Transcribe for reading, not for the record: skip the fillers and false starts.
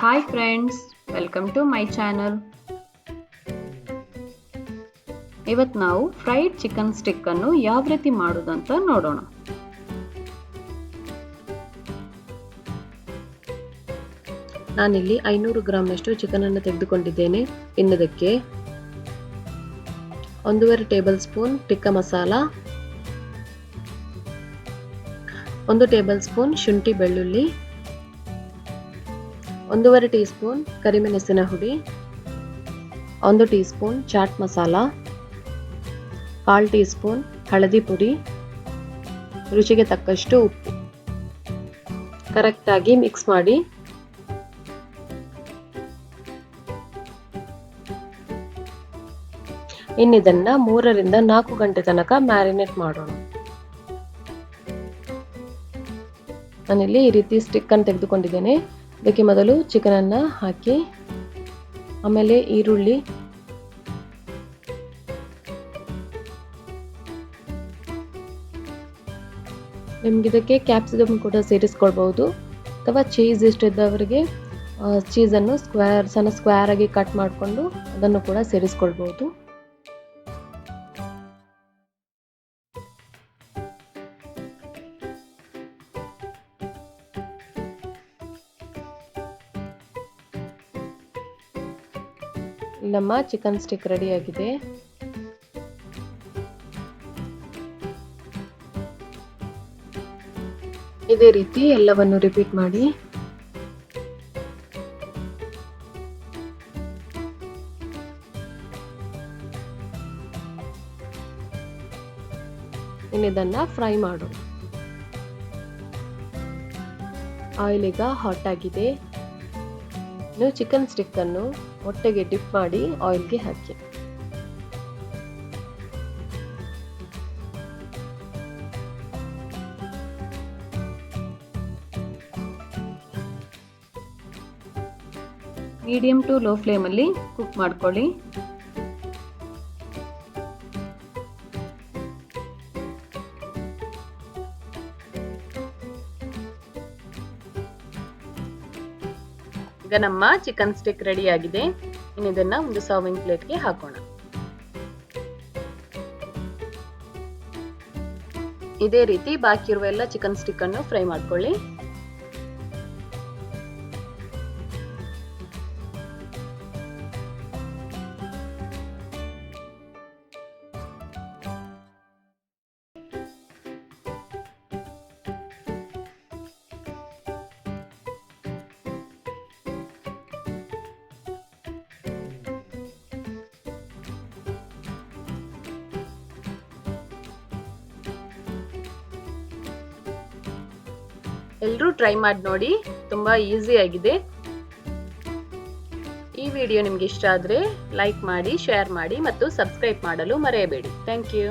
Hi friends, welcome to my channel. ಇವತ್ತು ನಾವು fried chicken stick ಅನ್ನು ಯಾವ ರೀತಿ ಮಾಡೋದಂತ ನೋಡೋಣ. ನಾನಿಲ್ಲಿ 500 ಗ್ರಾಂನಷ್ಟು ಚಿಕನ್ ಅನ್ನು ತೆಗೆದುಕೊಂಡಿದ್ದೇನೆ. ಇನ್ನದಕ್ಕೆ 1.5 tablespoon tikka masala, 1 tablespoon ಶುಂಠಿ ಬೆಳ್ಳುಳ್ಳಿ, 1.5 ಟೀ ಸ್ಪೂನ್ ಕರಿಮೆಣಸಿನ ಹುಡಿ, 1 teaspoon chaat masala, 1/4 teaspoon ಹಳದಿ ಪುಡಿ, ರುಚಿಗೆ ತಕ್ಕಷ್ಟು ಉಪ್ಪು. ಕರೆಕ್ಟಾಗಿ ಮಿಕ್ಸ್ ಮಾಡಿ. ಇನ್ನಿದನ್ನ 3 ರಿಂದ 4 ಗಂಟೆ ತನಕ ಮ್ಯಾರಿನೇಟ್ ಮಾಡೋಣ. ನಾನಿಲ್ಲಿ ಈ ರೀತಿ ಸ್ಟಿಕ್ ಅನ್ನು ತೆಗೆದುಕೊಂಡಿದ್ದೇನೆ. ಇದಕ್ಕೆ ಮೊದಲು ಚಿಕನ್ ಅನ್ನ ಹಾಕಿ, ಆಮೇಲೆ ಈರುಳ್ಳಿ, ನಿಮ್ಗಿದಕ್ಕೆ ಕ್ಯಾಪ್ಸಿಕಮ್ ಕೂಡ ಸೇರಿಸ್ಕೊಳ್ಬಹುದು, ಅಥವಾ ಚೀಸ್ ಇಷ್ಟದವರಿಗೆ ಚೀಸನ್ನು ಸಣ್ಣ ಸ್ಕ್ವೇರ್ ಆಗಿ ಕಟ್ ಮಾಡಿಕೊಂಡು ಅದನ್ನು ಕೂಡ ಸೇರಿಸ್ಕೊಳ್ಬಹುದು. ನಮ್ಮ ಚಿಕನ್ ಸ್ಟಿಕ್ ರೆಡಿ ಆಗಿದೆ. ಇದೇ ರೀತಿ ಎಲ್ಲವನ್ನು ರಿಪೀಟ್ ಮಾಡಿ. ಇನ್ನಿದನ್ನ ಫ್ರೈ ಮಾಡೋಣ. ಆಯಿಲ್ ಈಗ ಹಾಟ್ ಆಗಿದೆ. ನೀವು ಚಿಕನ್ ಸ್ಟಿಕ್ ಅನ್ನು ಮೊಟ್ಟೆಗೆ ಡಿಪ್ ಮಾಡಿ ಆಯಿಲ್ಗೆ ಹಾಕಿ. ಮೀಡಿಯಂ ಟು ಲೋ ಫ್ಲೇಮ್ ಅಲ್ಲಿ ಕುಕ್ ಮಾಡ್ಕೊಳ್ಳಿ. ಈಗ ನಮ್ಮ ಚಿಕನ್ ಸ್ಟಿಕ್ ರೆಡಿ ಆಗಿದೆ. ಇದನ್ನ ಒಂದು ಸರ್ವಿಂಗ್ ಪ್ಲೇಟ್ಗೆ ಹಾಕೋಣ. ಇದೇ ರೀತಿ ಬಾಕಿ ಇರುವ ಎಲ್ಲ ಚಿಕನ್ ಸ್ಟಿಕ್ ಅನ್ನು ಫ್ರೈ ಮಾಡ್ಕೊಳ್ಳಿ. ಎಲ್ಲರೂ ಟ್ರೈ ಮಾಡಿ ನೋಡಿ, ತುಂಬಾ ಈಸಿ ಆಗಿದೆ. ಈ ವಿಡಿಯೋ ನಿಮ್ಗೆ ಇಷ್ಟ ಆದ್ರೆ ಲೈಕ್ ಮಾಡಿ, ಶೇರ್ ಮಾಡಿ ಮತ್ತು ಸಬ್ಸ್ಕ್ರೈಬ್ ಮಾಡಲು ಮರೆಯಬೇಡಿ. Thank you.